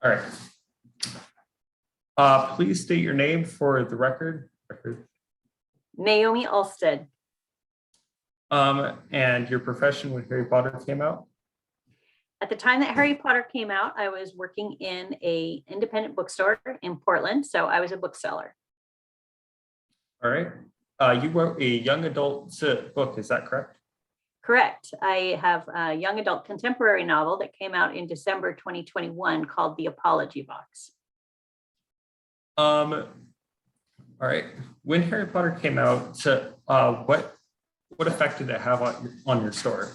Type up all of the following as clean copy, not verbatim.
All right. Please state your name for the record. Naomi Ulstead. And your profession when Harry Potter came out? At the time that Harry Potter came out, I was working in an independent bookstore in Portland, so I was a bookseller. All right. You wrote a young adult book, is that correct? Correct. I have a young adult contemporary novel that came out in December 2021 called The Apology Box. All right. When Harry Potter came out, what effect did it have on your store?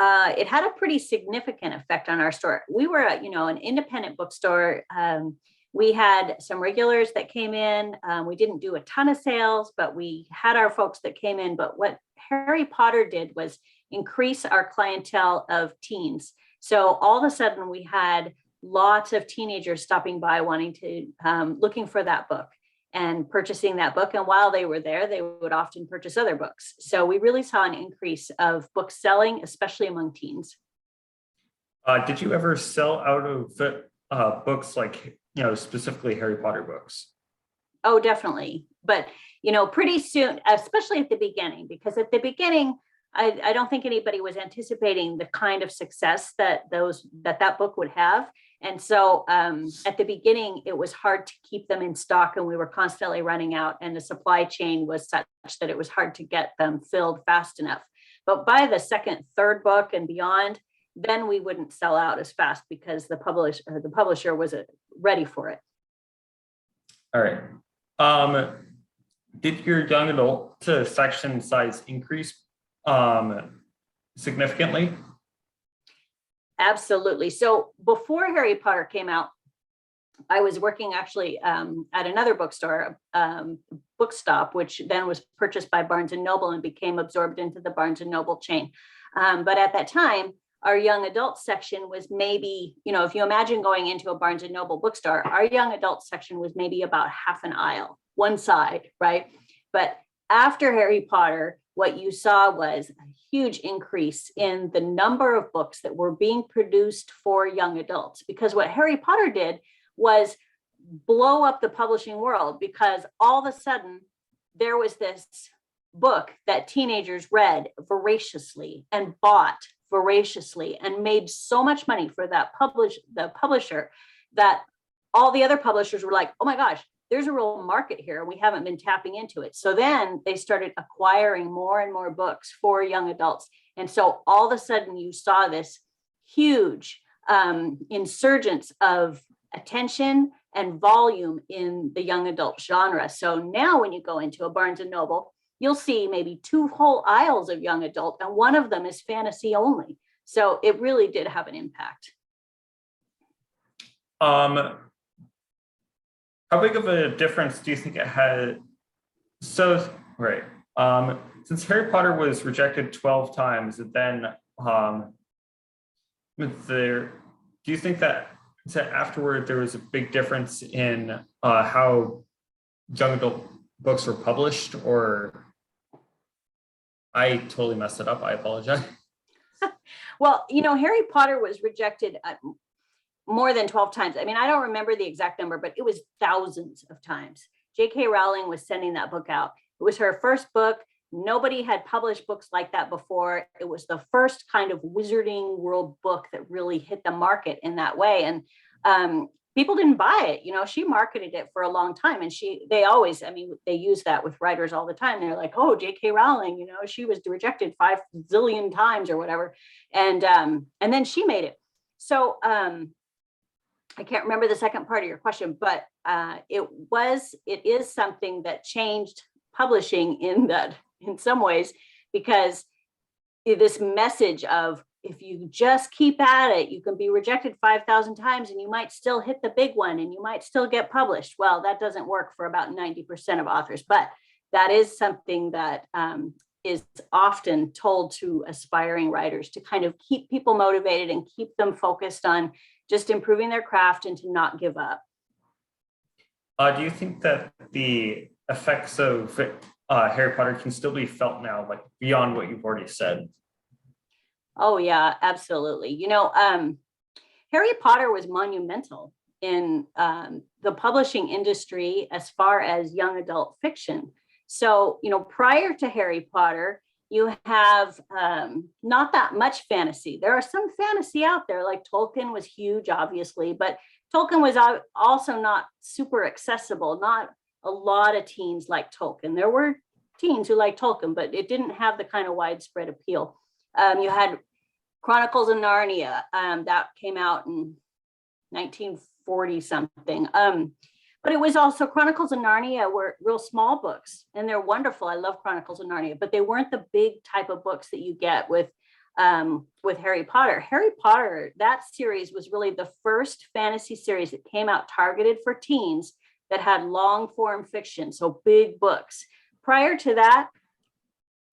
It had a pretty significant effect on our store. We were, an independent bookstore. We had some regulars that came in. We didn't do a ton of sales, but we had our folks that came in. But what Harry Potter did was increase our clientele of teens. So all of a sudden we had lots of teenagers stopping by wanting to, looking for that book and purchasing that book. And while they were there, they would often purchase other books. So we really saw an increase of book selling, especially among teens. Did you ever sell out of books like, specifically Harry Potter books? Oh, definitely. But, pretty soon, especially at the beginning, because at the beginning, I don't think anybody was anticipating the kind of success that that book would have. And so at the beginning, it was hard to keep them in stock, and we were constantly running out, and the supply chain was such that it was hard to get them filled fast enough. But by the second, third book and beyond, then we wouldn't sell out as fast because the publisher was ready for it. All right. Did your young adult section size increase significantly? Absolutely. So before Harry Potter came out, I was working actually at another bookstore, Bookstop, which then was purchased by Barnes & Noble and became absorbed into the Barnes & Noble chain. But at that time, our young adult section was maybe, if you imagine going into a Barnes & Noble bookstore, our young adult section was maybe about half an aisle, one side, right? But after Harry Potter, what you saw was a huge increase in the number of books that were being produced for young adults, because what Harry Potter did was blow up the publishing world, because all of a sudden there was this book that teenagers read voraciously and bought voraciously and made so much money for the publisher that all the other publishers were like, oh my gosh, there's a real market here. We haven't been tapping into it. So then they started acquiring more and more books for young adults. And so all of a sudden you saw this huge insurgence of attention and volume in the young adult genre. So now when you go into a Barnes & Noble, you'll see maybe 2 whole aisles of young adult, and one of them is fantasy only. So it really did have an impact. How big of a difference do you think it had? So, right. Since Harry Potter was rejected 12 times, and then do you think that afterward there was a big difference in how young adult books were published? Or I totally messed it up. I apologize. Well, Harry Potter was rejected more than 12 times. I mean, I don't remember the exact number, but it was thousands of times. J.K. Rowling was sending that book out. It was her first book. Nobody had published books like that before. It was the first kind of Wizarding World book that really hit the market in that way. And people didn't buy it. She marketed it for a long time. And they use that with writers all the time. They're like, oh, J.K. Rowling, she was rejected 5 zillion times or whatever. And then she made it. So I can't remember the second part of your question, but it is something that changed publishing in some ways, because this message of, if you just keep at it, you can be rejected 5,000 times and you might still hit the big one and you might still get published. Well, that doesn't work for about 90% of authors, but that is something that is often told to aspiring writers to kind of keep people motivated and keep them focused on just improving their craft and to not give up. Do you think that the effects of Harry Potter can still be felt now, like beyond what you've already said? Oh yeah, absolutely. Harry Potter was monumental in the publishing industry as far as young adult fiction. So, prior to Harry Potter, you have not that much fantasy. There are some fantasy out there, like Tolkien was huge, obviously, but Tolkien was also not super accessible. Not a lot of teens like Tolkien. There were teens who liked Tolkien, but it didn't have the kind of widespread appeal. You had Chronicles of Narnia that came out in 1940 something. But it was also Chronicles of Narnia were real small books, and they're wonderful. I love Chronicles of Narnia, but they weren't the big type of books that you get with Harry Potter. Harry Potter, that series was really the first fantasy series that came out targeted for teens that had long form fiction, so big books. Prior to that,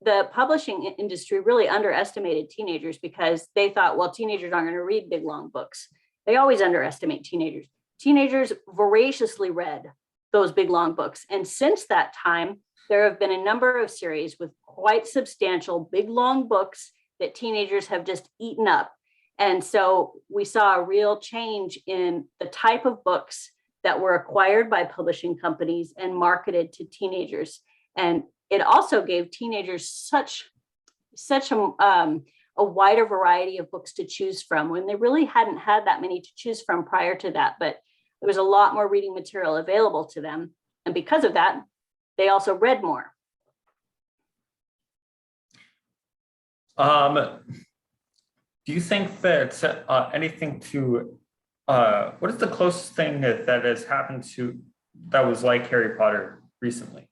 the publishing industry really underestimated teenagers because they thought, well, teenagers aren't going to read big, long books. They always underestimate teenagers. Teenagers voraciously read those big, long books. And since that time, there have been a number of series with quite substantial, big, long books that teenagers have just eaten up. And so we saw a real change in the type of books that were acquired by publishing companies and marketed to teenagers. And it also gave teenagers such a wider variety of books to choose from when they really hadn't had that many to choose from prior to that. But there was a lot more reading material available to them. And because of that, they also read more. Do you think that anything to, what is the closest thing that has happened to, that was like Harry Potter recently?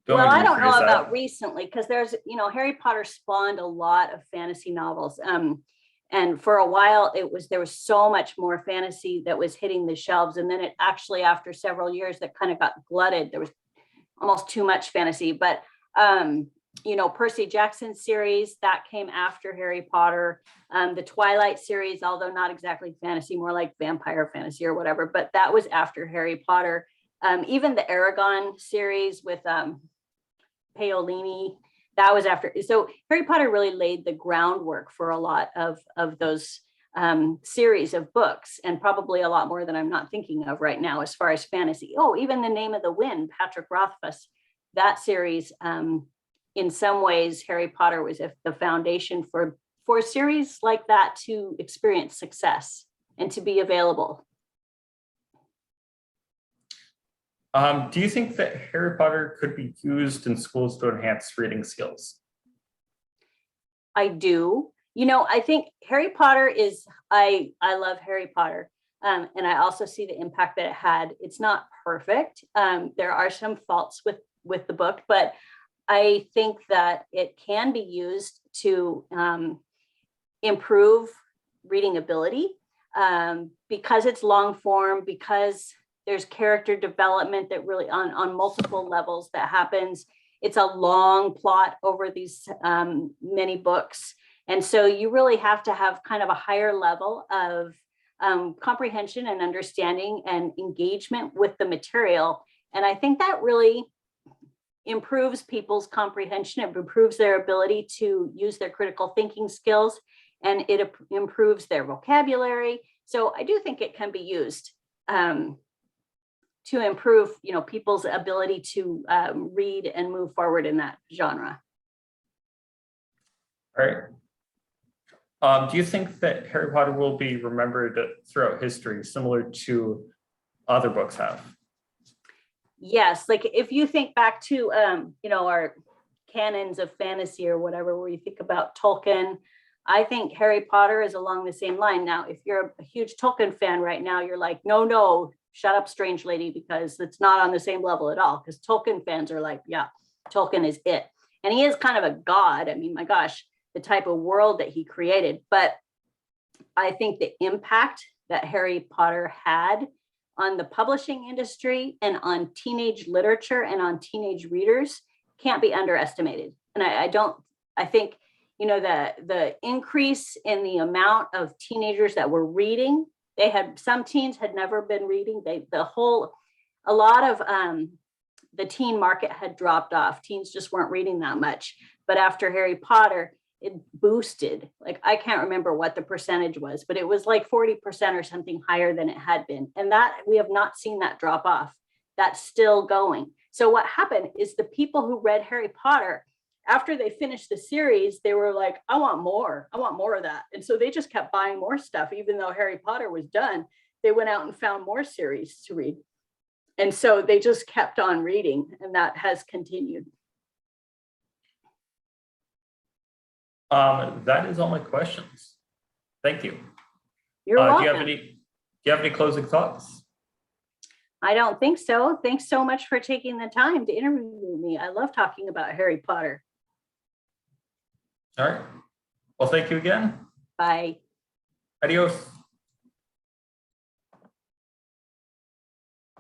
Well, I don't know about recently, because there's, Harry Potter spawned a lot of fantasy novels. And for a while, there was so much more fantasy that was hitting the shelves. And then it actually, after several years, that kind of got glutted. There was almost too much fantasy. But, Percy Jackson's series, that came after Harry Potter. The Twilight series, although not exactly fantasy, more like vampire fantasy or whatever, but that was after Harry Potter. Even the Aragon series with Paolini, that was after. So Harry Potter really laid the groundwork for a lot of those series of books, and probably a lot more than I'm not thinking of right now as far as fantasy. Oh, even The Name of the Wind, Patrick Rothfuss, that series. In some ways, Harry Potter was the foundation for a series like that to experience success and to be available. Do you think that Harry Potter could be used in schools to enhance reading skills? I do. I think Harry Potter is, I love Harry Potter. And I also see the impact that it had. It's not perfect. There are some faults with the book, but I think that it can be used to improve reading ability because it's long form, because there's character development that really on multiple levels that happens. It's a long plot over these many books. And so you really have to have kind of a higher level of comprehension and understanding and engagement with the material. And I think that really improves people's comprehension. It improves their ability to use their critical thinking skills, and it improves their vocabulary. So I do think it can be used to improve, people's ability to read and move forward in that genre. All right. Do you think that Harry Potter will be remembered throughout history, similar to other books have? Yes, like if you think back to, our canons of fantasy or whatever, where you think about Tolkien, I think Harry Potter is along the same line. Now, if you're a huge Tolkien fan right now, you're like, no, shut up, strange lady, because it's not on the same level at all. Because Tolkien fans are like, yeah, Tolkien is it. And he is kind of a god. I mean, my gosh, the type of world that he created. But I think the impact that Harry Potter had on the publishing industry and on teenage literature and on teenage readers can't be underestimated. And I think, the increase in the amount of teenagers that were reading, some teens had never been reading. A lot of the teen market had dropped off. Teens just weren't reading that much. But after Harry Potter, it boosted. Like, I can't remember what the percentage was, but it was like 40% or something higher than it had been. And that we have not seen that drop off. That's still going. So what happened is the people who read Harry Potter, after they finished the series, they were like, I want more. I want more of that. And so they just kept buying more stuff. Even though Harry Potter was done, they went out and found more series to read. And so they just kept on reading, and that has continued. That is all my questions. Thank you. You're Do welcome. you have any closing thoughts? I don't think so. Thanks so much for taking the time to interview me. I love talking about Harry Potter. All right. Well, thank you again. Bye. Adios.